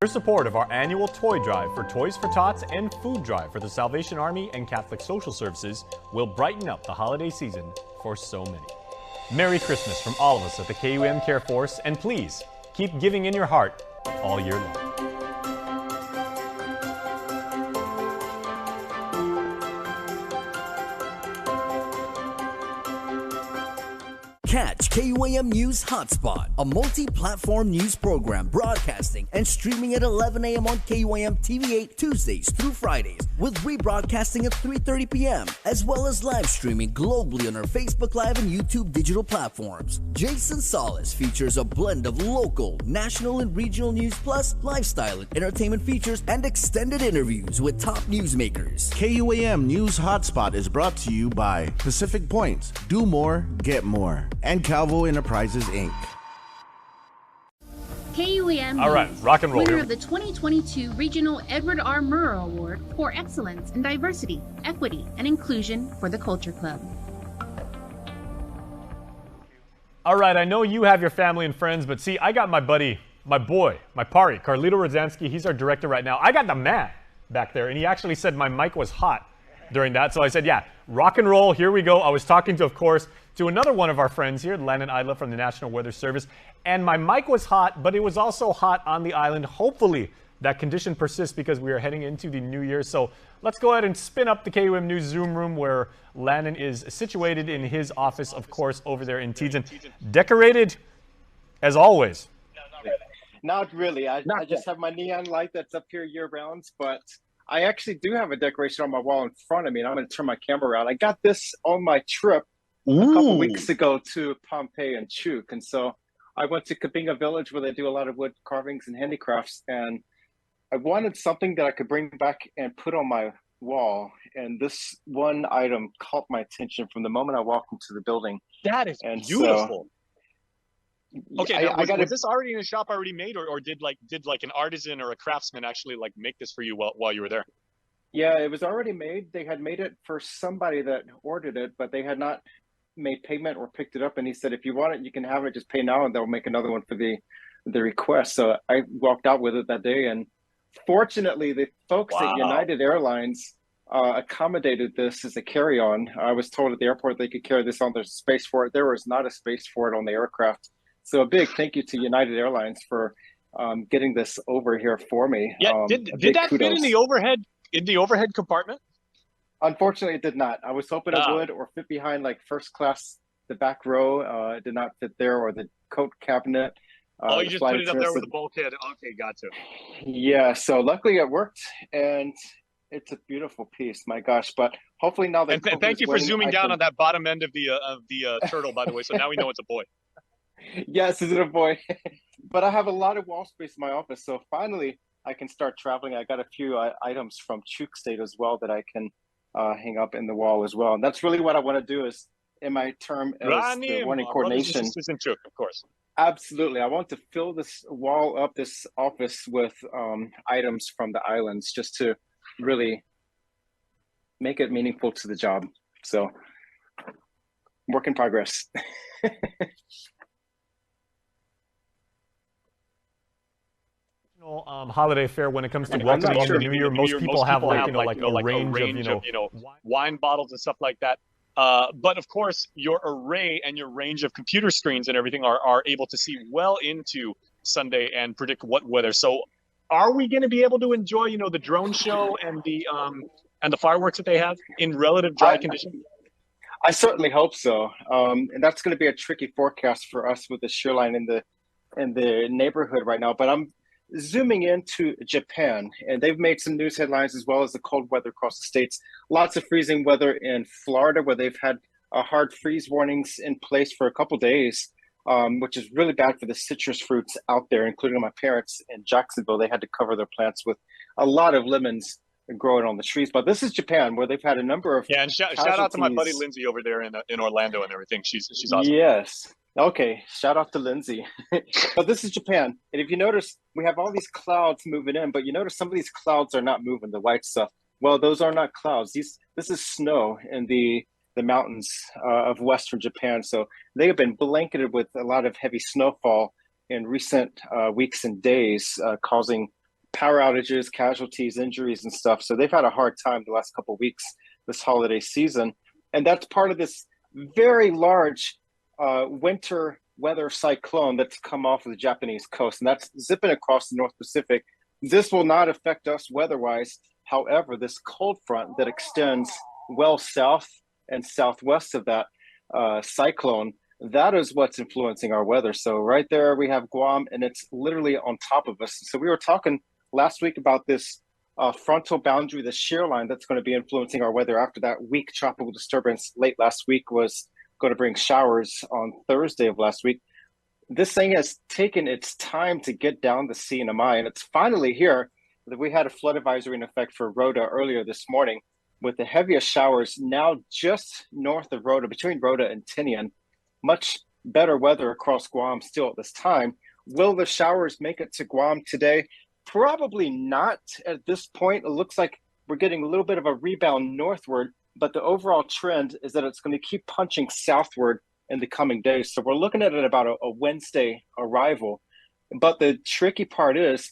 Your support of our annual toy drive for Toys for Tots and food drive for the Salvation Army and Catholic Social Services will brighten up the holiday season for so many. Merry Christmas from all of us at the KUAM Care Force, and please keep giving in your heart all year long. Catch KUAM News Hotspot, a multi-platform news program broadcasting and streaming at 11 a.m. on KUAM TV8 Tuesdays through Fridays, with rebroadcasting at 3:30 p.m., as well as live streaming globally on our Facebook Live and YouTube digital platforms. Jason Solis features a blend of local, national, and regional news, plus lifestyle and entertainment features and extended interviews with top newsmakers. KUAM News Hotspot is brought to you by Pacific Points, Do More, Get More, and Calvo Enterprises, Inc. KUAM All right, rock and roll. Winner of the 2022 Regional Edward R. Murrow Award for Excellence in Diversity, Equity, and Inclusion for the Culture Club. All right, I know you have your family and friends, but see, I got my buddy, my boy, my pari, Carlito Rodzansky. He's our director right now. I got the man back there, and he actually said my mic was hot during that. So I said, yeah, rock and roll, here we go. I was talking to, of course, to another one of our friends here, Landon Idla from the National Weather Service. And my mic was hot, but it was also hot on the island. Hopefully that condition persists because we are heading into the new year. So let's go ahead and spin up the KUAM News Zoom room where Landon is situated in his office, of course, over there in Tejan. Decorated as always. Not really. I just have my neon light that's up here year round, but I actually do have a decoration on my wall in front of me, and I'm going to turn my camera around. I got this on my trip a couple weeks ago to Pompeii and Chuk, and so I went to Kabinga Village where they do a lot of wood carvings and handicrafts, and I wanted something that I could bring back and put on my wall, and this one item caught my attention from the moment I walked into the building. That is beautiful. Okay, now, was this already in a shop already made, or did an artisan or a craftsman actually make this for you while you were there? Yeah, it was already made. They had made it for somebody that ordered it, but they had not made payment or picked it up. And he said, if you want it, you can have it. Just pay now, and they'll make another one for the request. So I walked out with it that day, and fortunately, the folks at United Airlines accommodated this as a carry-on. I was told at the airport they could carry this on. There's space for it. There was not a space for it on the aircraft. So a big thank you to United Airlines for getting this over here for me. Yeah, did that fit in the overhead compartment? Unfortunately, it did not. I was hoping it would, or fit behind like first class, the back row. It did not fit there, or the coat cabinet. You just put it up there with the bulkhead. Okay, gotcha. Yeah, so luckily it worked, and it's a beautiful piece. My gosh! But hopefully now that. And thank you for zooming down on that bottom end of the turtle, by the way. So now we know it's a boy. Yes, it's a boy. But I have a lot of wall space in my office, so finally I can start traveling. I got a few items from Chuk State as well that I can hang up in the wall as well. And that's really what I want to do is in my term as the one in coordination. In Chuk, of course. Absolutely. I want to fill this wall up, this office with items from the islands just to really make it meaningful to the job. So work in progress. Holiday fare when it comes to welcoming the new year. Most people have a range of wine bottles and stuff like that. But of course, your array and your range of computer screens and everything are able to see well into Sunday and predict what weather. So, are we going to be able to enjoy the drone show and the fireworks that they have in relative dry conditions? I certainly hope so. And that's going to be a tricky forecast for us with the shoreline in the neighborhood right now. But zooming into Japan, and they've made some news headlines as well as the cold weather across the states. Lots of freezing weather in Florida, where they've had hard freeze warnings in place for a couple days, which is really bad for the citrus fruits out there, including my parents in Jacksonville. They had to cover their plants with a lot of lemons growing on the trees. But this is Japan, where they've had a number of and shout out to my buddy Lindsay over there in Orlando and everything. She's awesome. Yes. Okay. Shout out to Lindsay. But this is Japan. And if you notice, we have all these clouds moving in, but you notice some of these clouds are not moving, the white stuff. Well, those are not clouds. This is snow in the mountains of Western Japan. So they have been blanketed with a lot of heavy snowfall in recent weeks and days, causing power outages, casualties, injuries, and stuff. So they've had a hard time the last couple of weeks this holiday season. And that's part of this very large winter weather cyclone that's come off of the Japanese coast, and that's zipping across the North Pacific. This will not affect us weather-wise. However, this cold front that extends well south and southwest of that cyclone, that is what's influencing our weather. So right there we have Guam, and it's literally on top of us. So we were talking last week about this frontal boundary, the shear line that's going to be influencing our weather after that weak tropical disturbance late last week was going to bring showers on Thursday of last week. This thing has taken its time to get down the CNMI, and it's finally here. We had a flood advisory in effect for Rhoda earlier this morning, with the heaviest showers now just north of Rhoda, between Rhoda and Tinian. Much better weather across Guam still at this time. Will the showers make it to Guam today? Probably not at this point. It looks like we're getting a little bit of a rebound northward, but the overall trend is that it's going to keep punching southward in the coming days. So we're looking at it about a Wednesday arrival. But the tricky part is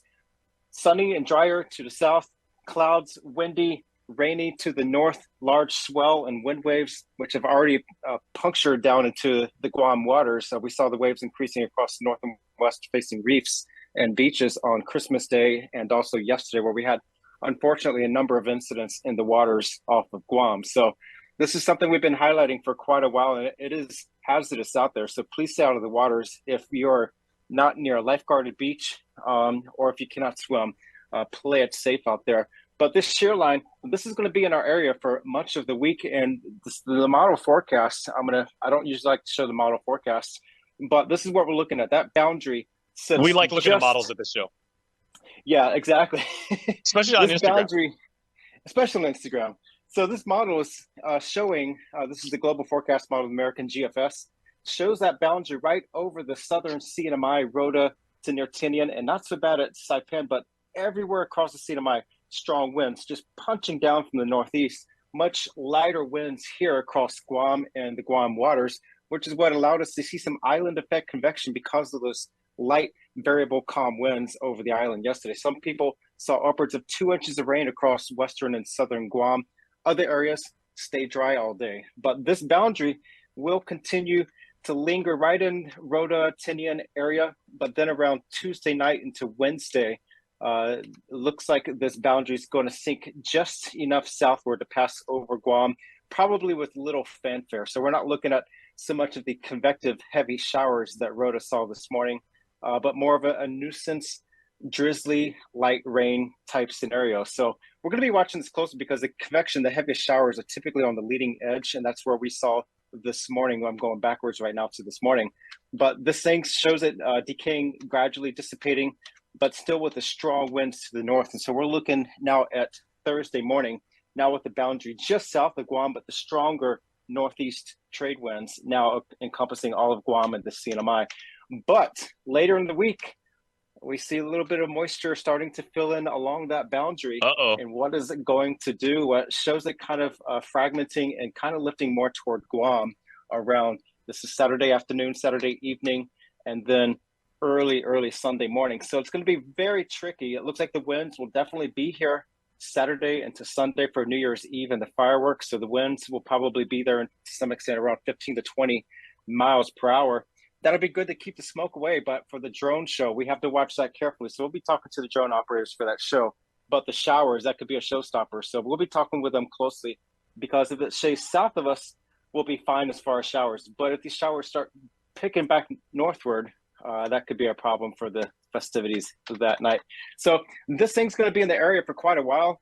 sunny and drier to the south, clouds, windy, rainy to the north, large swell and wind waves, which have already punctured down into the Guam waters. So we saw the waves increasing across the north and west facing reefs and beaches on Christmas Day, and also yesterday, where we had, unfortunately, a number of incidents in the waters off of Guam. So this is something we've been highlighting for quite a while, and it is hazardous out there. So please stay out of the waters if you're not near a lifeguarded beach, or if you cannot swim, play it safe out there. But this shear line, this is going to be in our area for much of the week. And the model forecast, I don't usually like to show the model forecast, but this is what we're looking at. That boundary sits. We like looking at models at this show. Yeah, exactly. Especially on Instagram. Boundary, especially on Instagram. So this model is showing, this is the global forecast model of American GFS, shows that boundary right over the southern CNMI, Rhoda to near Tinian, and not so bad at Saipan, but everywhere across the CNMI, strong winds just punching down from the northeast. Much lighter winds here across Guam and the Guam waters, which is what allowed us to see some island effect convection because of those light variable calm winds over the island yesterday. Some people saw upwards of 2 inches of rain across western and southern Guam. Other areas stay dry all day. But this boundary will continue to linger right in Rhoda, Tinian area, but then around Tuesday night into Wednesday, it looks like this boundary is going to sink just enough southward to pass over Guam, probably with little fanfare. So we're not looking at so much of the convective heavy showers that Rhoda saw this morning, but more of a nuisance, drizzly, light rain type scenario. So we're going to be watching this closely because the convection, the heaviest showers are typically on the leading edge, and that's where we saw this morning. I'm going backwards right now to this morning. But this thing shows it decaying, gradually dissipating, but still with the strong winds to the north. And so we're looking now at Thursday morning, now with the boundary just south of Guam, but the stronger northeast trade winds now encompassing all of Guam and the CNMI. But later in the week, we see a little bit of moisture starting to fill in along that boundary. And what is it going to do? Well, it shows it kind of fragmenting and kind of lifting more toward Guam around, this is Saturday afternoon, Saturday evening, and then early Sunday morning. So it's going to be very tricky. It looks like the winds will definitely be here Saturday into Sunday for New Year's Eve and the fireworks. So the winds will probably be there to some extent around 15 to 20 miles per hour. That'll be good to keep the smoke away. But for the drone show, we have to watch that carefully. So we'll be talking to the drone operators for that show. But the showers, that could be a showstopper. So we'll be talking with them closely, because if it stays south of us, we'll be fine as far as showers. But if these showers start picking back northward, that could be a problem for the festivities that night. So this thing's going to be in the area for quite a while.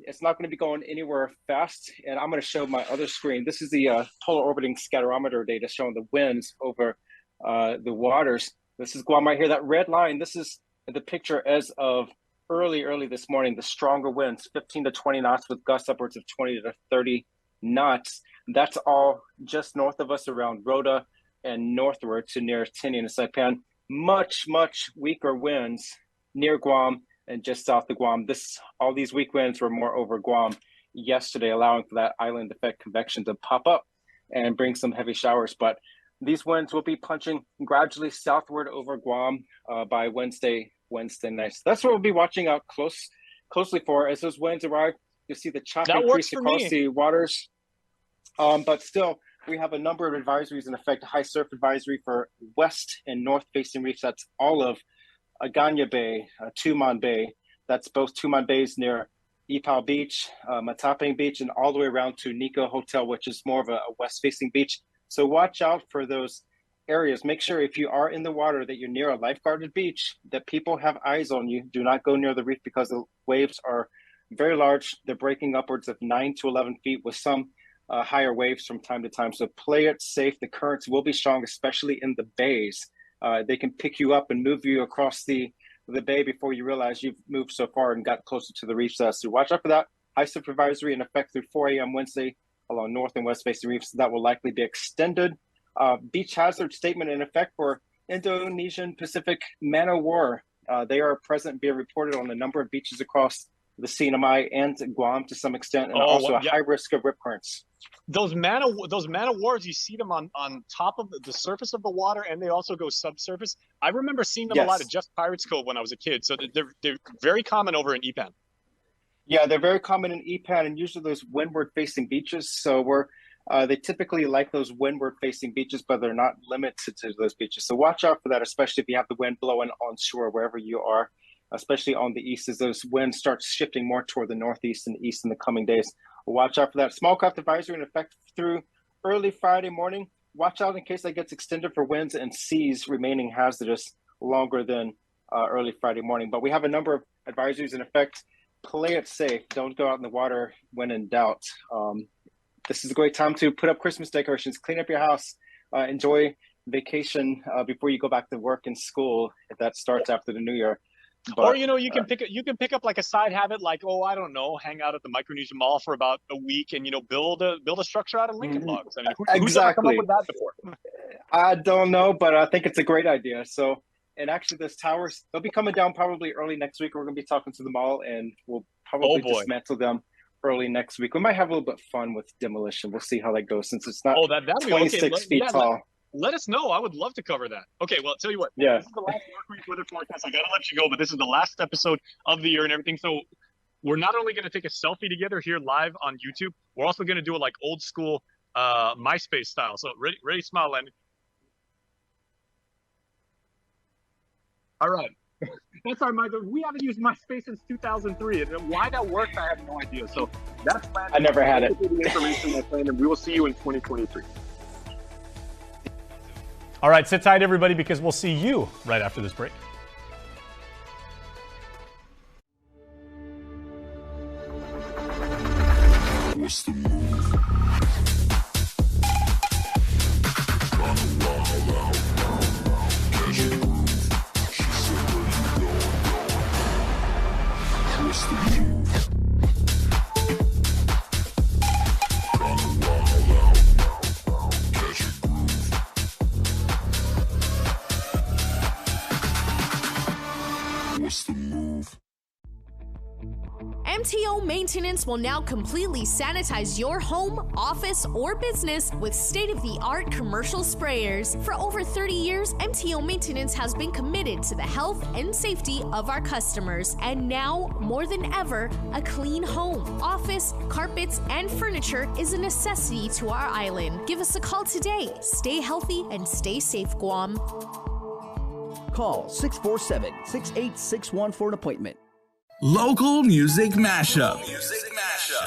It's not going to be going anywhere fast. And I'm going to show my other screen. This is the polar orbiting scatterometer data showing the winds over the waters. This is Guam right here. That red line, this is the picture as of early this morning. The stronger winds, 15 to 20 knots with gusts upwards of 20 to 30 knots. That's all just north of us around Rota and northward to near Tinian and Saipan. Much weaker winds near Guam and just south of Guam. All these weak winds were more over Guam yesterday, allowing for that island effect convection to pop up and bring some heavy showers. But these winds will be punching gradually southward over Guam by Wednesday night. So that's what we'll be watching out closely for. As those winds arrive, you'll see the chop increase across the waters. But still, we have a number of advisories in effect. A high surf advisory for west and north facing reefs. That's all of Agana Bay, Tuman Bay. That's both Tuman Bays near Ipao Beach, Matapang Beach, and all the way around to Nico Hotel, which is more of a west facing beach. So watch out for those areas. Make sure if you are in the water that you're near a lifeguarded beach, that people have eyes on you. Do not go near the reef because the waves are very large. They're breaking upwards of 9 to 11 feet with some higher waves from time to time. So play it safe. The currents will be strong, especially in the bays. They can pick you up and move you across the bay before you realize you've moved so far and got closer to the reef. So watch out for that. High surf advisory in effect through 4 a.m. Wednesday along north and west facing reefs. That will likely be extended. Beach hazard statement in effect for Indonesian Pacific man-o'-war. They are present being reported on a number of beaches across the Sinai and Guam to some extent, and also a high risk of rip currents. Those man of wars, you see them on top of the surface of the water, and they also go subsurface. I remember seeing them a lot at Just Pirates Cove when I was a kid. So they're very common over in Ipan. Yeah, they're very common in Ipan, and usually those windward-facing beaches. So they typically like those windward-facing beaches, but they're not limited to those beaches. So watch out for that, especially if you have the wind blowing on shore wherever you are, especially on the east, as those winds start shifting more toward the northeast and east in the coming days. Watch out for that. Small craft advisory in effect through early Friday morning. Watch out in case that gets extended for winds and seas remaining hazardous longer than early Friday morning. But we have a number of advisories in effect. Play it safe. Don't go out in the water when in doubt. This is a great time to put up Christmas decorations, clean up your house, enjoy vacation before you go back to work and school if that starts after the new year. But, or you can pick up like a side habit, like I don't know, hang out at the Micronesia Mall for about a week and build a structure out of Lincoln logs. I mean, who's ever come up with that before? I don't know, but I think it's a great idea. So, and actually, those towers, they'll be coming down probably early next week. We're going to be talking to the mall, and we'll probably dismantle them early next week. We might have a little bit of fun with demolition. We'll see how that goes, since it's not 26 feet tall. Let us know. I would love to cover that. Okay, well, I'll tell you what. Yeah. This is the last work week weather forecast. I got to let you go, but this is the last episode of the year and everything. So we're not only going to take a selfie together here live on YouTube, we're also going to do it like old school MySpace style. So ready, smile, Landon. All right. That's our we haven't used MySpace since 2003. And why that works, I have no idea. So that's I never had it. The information, my friend, and we will see you in 2023. All right, sit tight, everybody, because we'll see you right after this break. What's the move? What's the move? What's the move? MTO Maintenance will now completely sanitize your home, office, or business with state-of-the-art commercial sprayers. For over 30 years, MTO Maintenance has been committed to the health and safety of our customers. And now, more than ever, a clean home, office, carpets, and furniture is a necessity to our island. Give us a call today. Stay healthy and stay safe, Guam. Call 647-6861 for an appointment. Local music mashup.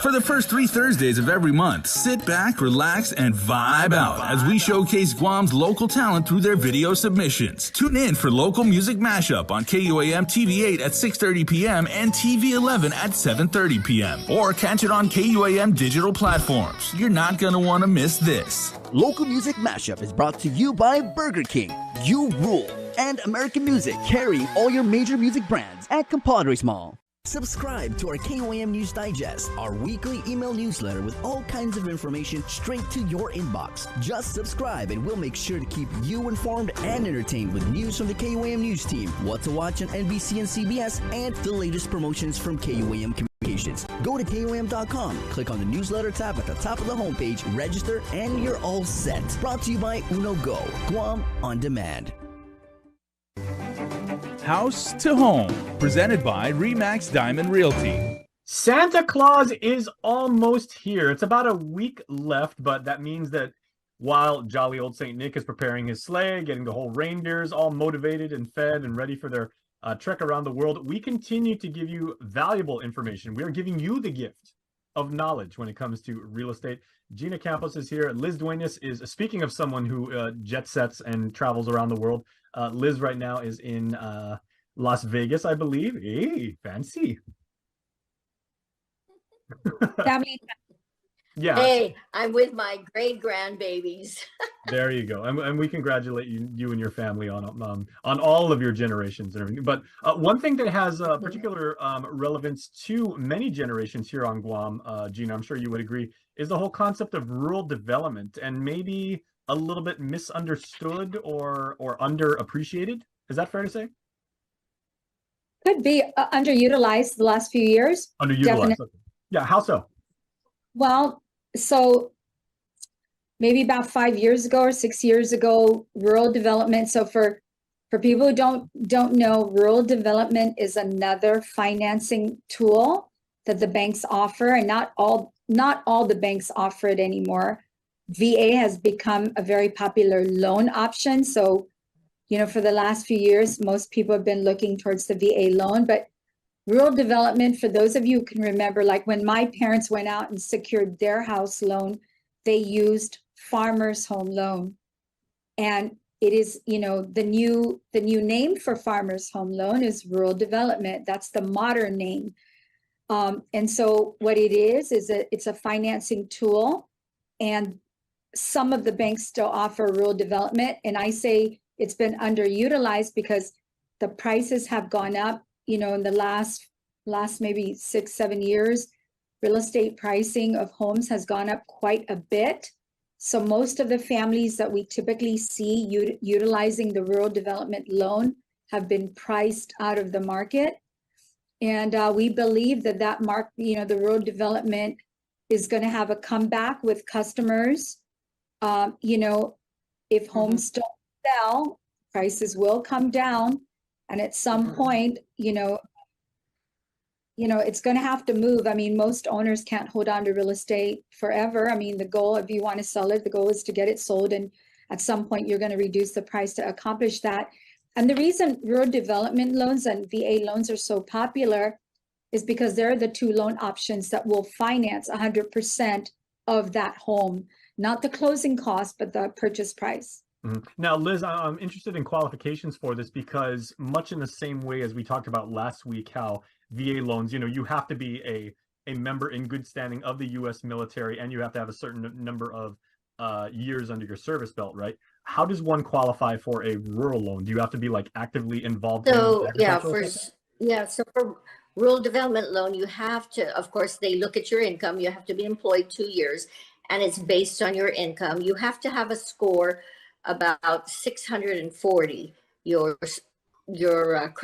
For the first 3 Thursdays of every month, sit back, relax, and vibe out as we showcase Guam's local talent through their video submissions. Tune in for Local Music Mashup on KUAM TV8 at 6:30 p.m. and TV11 at 7:30 p.m. Or catch it on KUAM digital platforms. You're not going to want to miss this. Local Music Mashup is brought to you by Burger King, You Rule, and American Music, carrying all your major music brands at Compadres Mall. Subscribe to our KUAM News Digest, our weekly email newsletter with all kinds of information straight to your inbox. Just subscribe and we'll make sure to keep you informed and entertained with news from the KUAM News team, what to watch on NBC and CBS, and the latest promotions from KUAM Communications. Go to KUAM.com, click on the newsletter tab at the top of the homepage, register, and you're all set. Brought to you by Uno Go, Guam On Demand. House to Home, presented by Remax Diamond Realty. Santa Claus is almost here. It's about a week left, but that means that while jolly old St. Nick is preparing his sleigh, getting the whole reindeers all motivated and fed and ready for their trek around the world, we continue to give you valuable information. We are giving you the gift of knowledge when it comes to real estate. Gina Campos is here. Liz Duenas is, speaking of someone who jet sets and travels around the world, Liz right now is in Las Vegas, I believe. Hey, fancy. Family. Yeah. Hey, I'm with my great grandbabies. There you go, and we congratulate you and your family on all of your generations and everything. But one thing that has particular relevance to many generations here on Guam, Gina, I'm sure you would agree, is the whole concept of rural development, and maybe a little bit misunderstood or underappreciated. Is that fair to say? Could be underutilized the last few years. Underutilized. Definitely. Okay. Yeah. How so? Well, so maybe about 5 years ago or 6 years ago, rural development. So for people who don't know, rural development is another financing tool that the banks offer, and not all the banks offer it anymore. VA has become a very popular loan option. So, for the last few years, most people have been looking towards the VA loan, but rural development, for those of you who can remember, like when my parents went out and secured their house loan, they used Farmers Home Loan. And it is, the new name for Farmers Home Loan is rural development. That's the modern name. And so what it is it's a financing tool, and some of the banks still offer rural development. And I say it's been underutilized because the prices have gone up, in the last maybe 6-7 years. Real estate pricing of homes has gone up quite a bit. So most of the families that we typically see utilizing the rural development loan have been priced out of the market. And we believe that the rural development is going to have a comeback with customers. If homes don't sell, prices will come down. And at some point, it's going to have to move. I mean, most owners can't hold on to real estate forever. I mean, the goal, if you want to sell it, the goal is to get it sold. And at some point, you're going to reduce the price to accomplish that. And the reason rural development loans and VA loans are so popular is because they're the two loan options that will finance 100% of that home, not the closing cost, but the purchase price. Now, Liz, I'm interested in qualifications for this, because much in the same way as we talked about last week, how VA loans, you have to be a member in good standing of the U.S. military, and you have to have a certain number of years under your service belt, right? How does one qualify for a rural loan? Do you have to be actively involved? So for rural development loan, you have to, of course, they look at your income. You have to be employed 2 years, and it's based on your income. You have to have a score about 640. Your